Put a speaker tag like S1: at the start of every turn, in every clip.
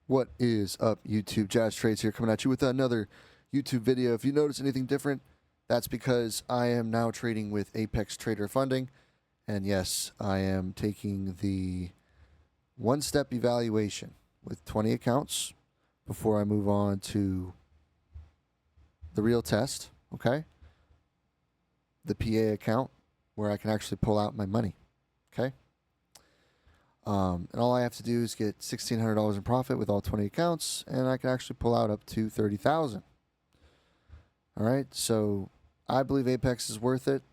S1: What is up, YouTube? JAZtrades here, coming at you with another YouTube video. If you notice anything different, that's because I am now trading with Apex Trader Funding. And yes, I am taking the one-step evaluation with 20 accounts before I move on to the real test, okay? The PA account, where I can actually pull out my money, okay? And all I have to do is get $1,600 in profit with all 20 accounts, and I can actually pull out up to $30,000. All right, so I believe Apex is worth it.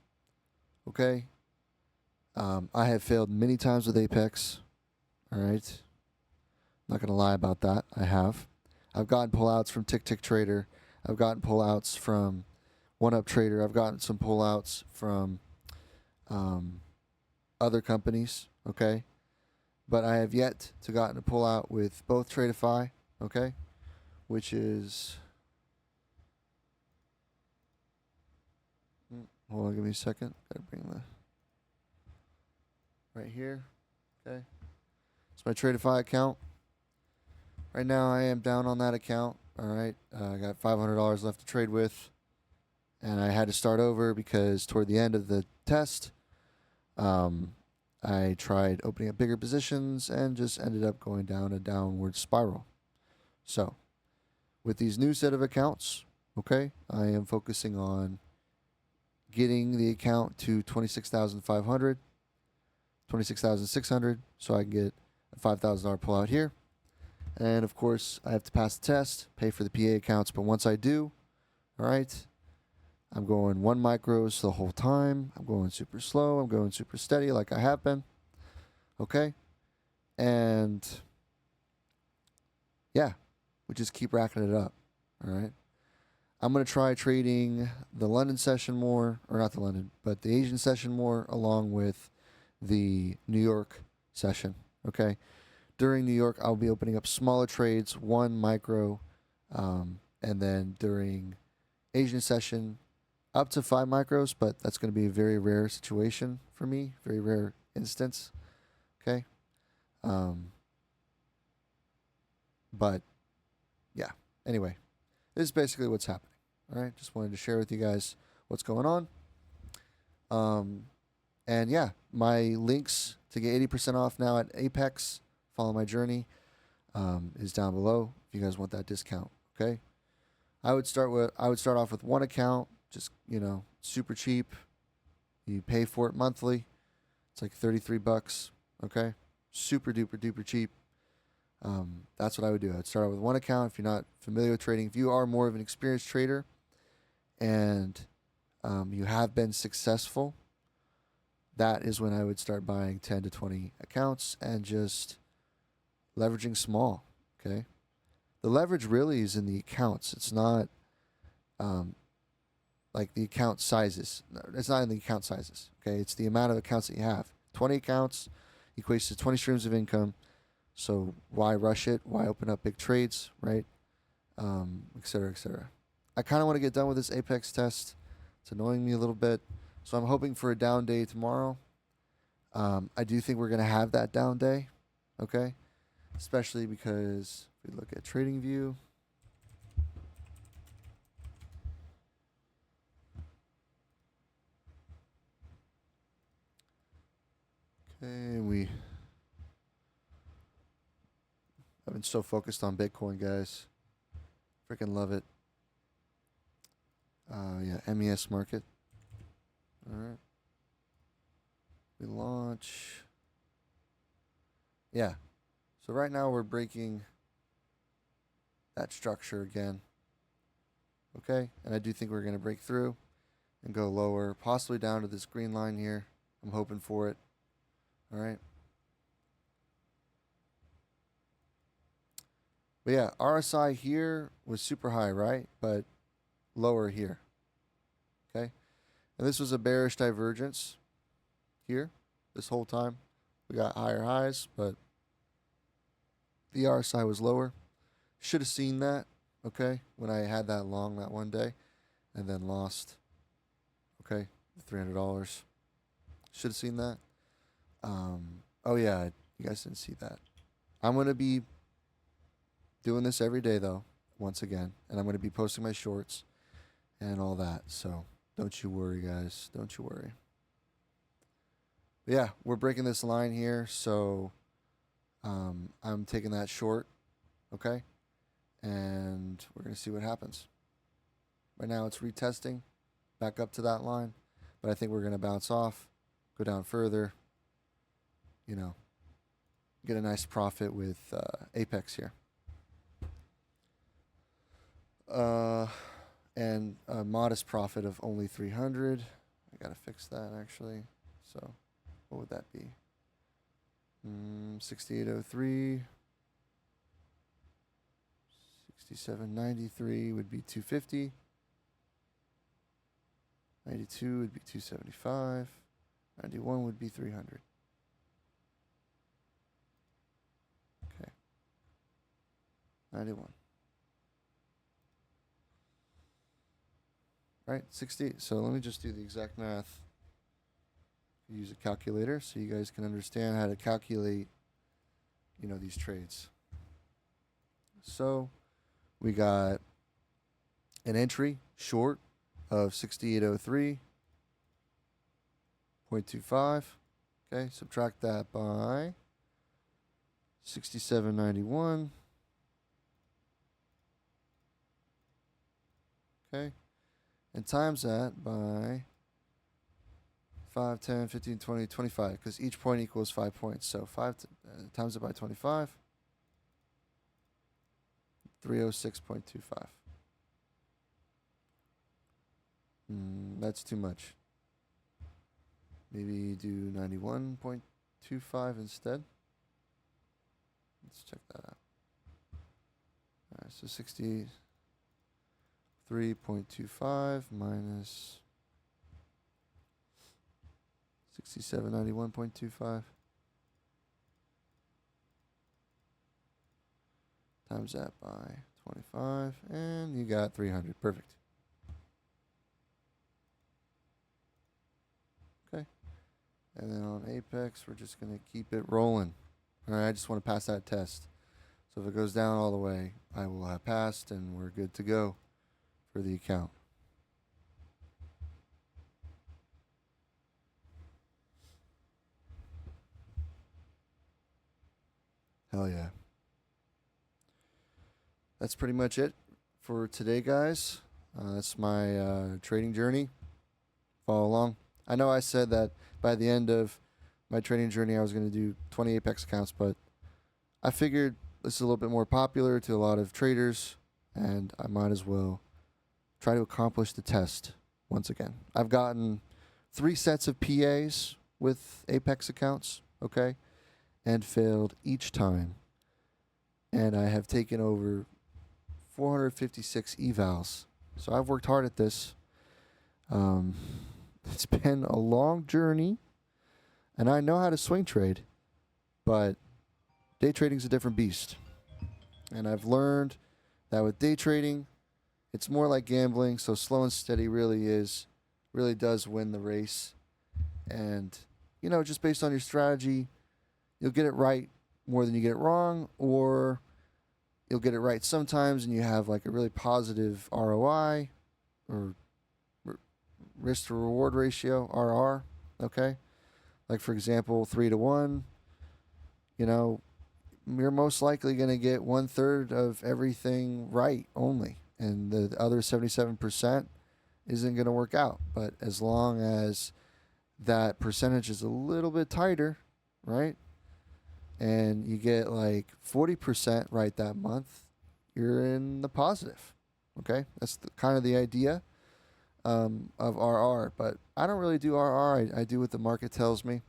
S1: Okay, I have failed many times with Apex. All right, not gonna lie about that. I have. I've gotten pullouts from Tick Trader. I've gotten pullouts from One-Up Trader. I've gotten some pullouts from other companies. Okay. But I have yet to gotten a pullout with both Tradeify, okay, which is, hold on, give me a second. Gotta bring the right here, okay. It's my Tradeify account. Right now, I am down on that account. All right, I got $500 left to trade with, and I had to start over because toward the end of the test, I tried opening up bigger positions and just ended up going down a downward spiral. So, with these new set of accounts, okay, I am focusing on getting the account to 26,500, 26,600, so I can get a $5,000 pullout here. And of course, I have to pass the test, pay for the PA accounts. But once I do, all right, I'm going 1 micros the whole time. I'm going super slow. I'm going super steady like I have been. Okay? And yeah, we just keep racking it up. All right? I'm going to try trading the London session more, or not the London, but the Asian session more along with the New York session. Okay? During New York, I'll be opening up smaller trades, 1 micro, and then during Asian session, up to 5 micros, but that's going to be a very rare situation for me, very rare instance. Okay. But yeah, anyway, this is basically what's happening. All right. Just wanted to share with you guys what's going on. And yeah, my links to get 80% off now at Apex, follow my journey, is down below if you guys want that discount. Okay. I would start off with 1 account. Just, super cheap. You pay for it monthly. It's like $33. Okay, super duper cheap. That's what I would do. I'd start out with 1 account. If you're not familiar with trading, if you are more of an experienced trader and you have been successful, that is when I would start buying 10 to 20 accounts and just leveraging small. Okay, the leverage really is in the accounts. It's not like the account sizes. It's not in the account sizes. Okay, it's the amount of accounts that you have. 20 accounts equates to 20 streams of income. So why rush it? Why open up big trades, right? Et cetera, et cetera. I kind of want to get done with this Apex test. It's annoying me a little bit. So I'm hoping for a down day tomorrow. I do think we're going to have that down day, okay? Especially because if we look at TradingView, okay, I've been so focused on Bitcoin, guys. Freaking love it. Yeah, MES market. All right. We launch. Yeah. So right now we're breaking that structure again. Okay. And I do think we're going to break through and go lower, possibly down to this green line here. I'm hoping for it. All right. But yeah, RSI here was super high, right? But lower here. Okay. And this was a bearish divergence here this whole time. We got higher highs, but the RSI was lower. Should have seen that, okay, when I had that long that one day and then lost, okay, $300. Should have seen that. Oh, yeah, you guys didn't see that. I'm going to be Doing this every day, though, once again. And I'm going to be posting my shorts and all that. So don't you worry, guys. Don't you worry. But yeah, we're breaking this line here. So I'm taking that short, okay? And we're going to see what happens. Right now it's retesting back up to that line. But I think we're going to bounce off, go down further, you know, get a nice profit with Apex here. And a modest profit of only 300. I got to fix that, actually. So what would that be? 6803. 6793 would be 250. 92 would be 275. 91 would be 300. Okay. 91. Right, 60. So let me just do the exact math. Use a calculator so you guys can understand how to calculate, you know, these trades. So we got an entry short of 6803.25. Okay, subtract that by 6791. Okay, and times that by 5, 10, 15, 20, 25, because each point equals 5 points. So 5 times it by 25, 306.25. That's too much. Maybe do 91.25 instead. Let's check that out. All right, so 63.25 minus 6791.25 times that by 25, and you got 300. Perfect. Okay. And then on Apex, we're just going to keep it rolling. All right, I just want to pass that test. So if it goes down all the way, I will have passed, and we're good to go for the account. Hell yeah. That's pretty much it for today, guys. That's my trading journey. Follow along. I know I said that by the end of my trading journey I was going to do 20 Apex accounts, but I figured this is a little bit more popular to a lot of traders, and I might as well try to accomplish the test once again. I've gotten 3 sets of PAs with Apex accounts, okay, and failed each time. And I have taken over 456 evals. So I've worked hard at this. It's been a long journey, and I know how to swing trade, but day trading is a different beast. And I've learned that with day trading, it's more like gambling, so slow and steady really does win the race. And, you know, just based on your strategy, you'll get it right more than you get it wrong, or you'll get it right sometimes and you have like a really positive ROI or risk to reward ratio, RR, okay? Like, for example, 3-to-1, you know, you're most likely going to get 1/3 of everything right only, and the other 77% isn't going to work out. But as long as that percentage is a little bit tighter, right, and you get like 40% right that month, you're in the positive, okay? That's kind of the idea of RR, but I don't really do RR. I do what the market tells me.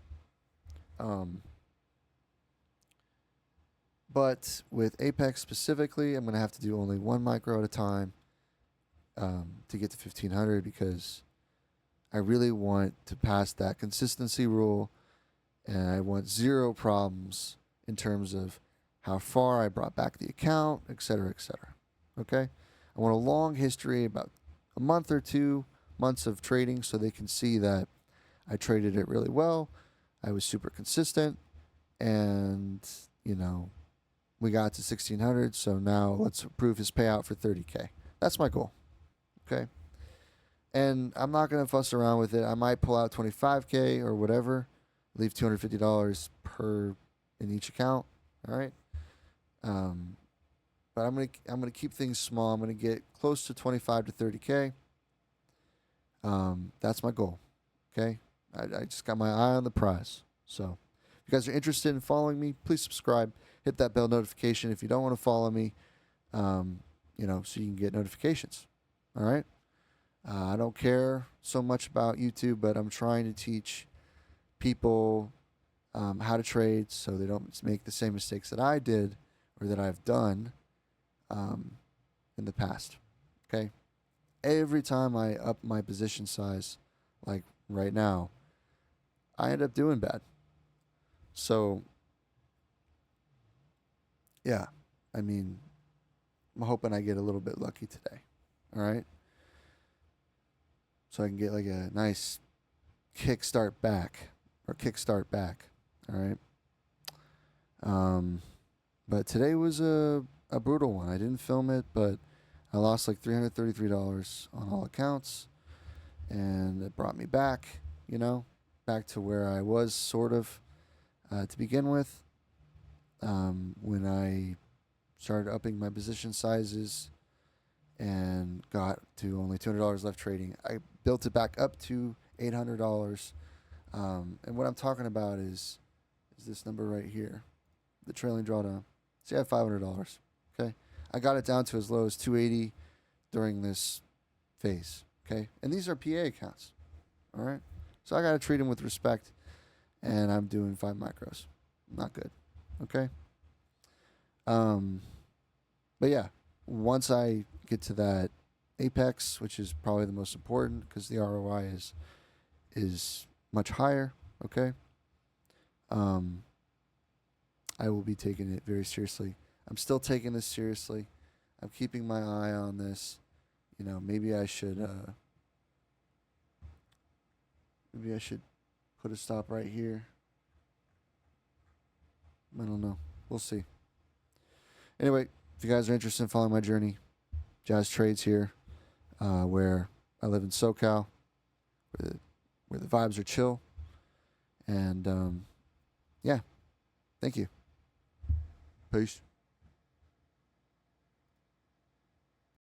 S1: But with Apex specifically, I'm going to have to do only 1 micro at a time to get to 1500, because I really want to pass that consistency rule, and I want 0 problems in terms of how far I brought back the account, et cetera, et cetera. Okay? I want a long history, about a month or 2 months of trading, so they can see that I traded it really well, I was super consistent, and, you know, we got to 1,600, so now let's approve his payout for 30K. That's my goal. Okay. And I'm not going to fuss around with it. I might pull out 25K or whatever, leave $250 per in each account. All right. But I'm gonna keep things small. I'm gonna get close to 25 to 30K. That's my goal. Okay. I just got my eye on the prize. So if you guys are interested in following me, please subscribe. Hit that bell notification if you don't want to follow me. So you can get notifications. All right. I don't care so much about YouTube, but I'm trying to teach people how to trade so they don't make the same mistakes that I did or that I've done in the past. Okay. Every time I up my position size, like right now, I end up doing bad. So, yeah, I mean, I'm hoping I get a little bit lucky today. All right. So I can get like a nice kickstart back. All right. But today was a brutal one. I didn't film it, but I lost like $333 on all accounts. And it brought me back, back to where I was sort of to begin with. When I started upping my position sizes and got to only $200 left trading, I built it back up to $800. And what I'm talking about is this number right here, the trailing drawdown. See, I have $500. Okay, I got it down to as low as 280 during this phase. Okay, and these are PA accounts. All right, so I got to treat them with respect, and I'm doing 5 micros. Not good. Okay. But yeah, once I get to that Apex, which is probably the most important because the ROI is much higher. Okay. I will be taking it very seriously. I'm still taking this seriously. I'm keeping my eye on this. Maybe I should put a stop right here. I don't know. We'll see. Anyway, if you guys are interested in following my journey, JAZtrades here, where I live in SoCal, where the vibes are chill. And yeah, thank you. Peace.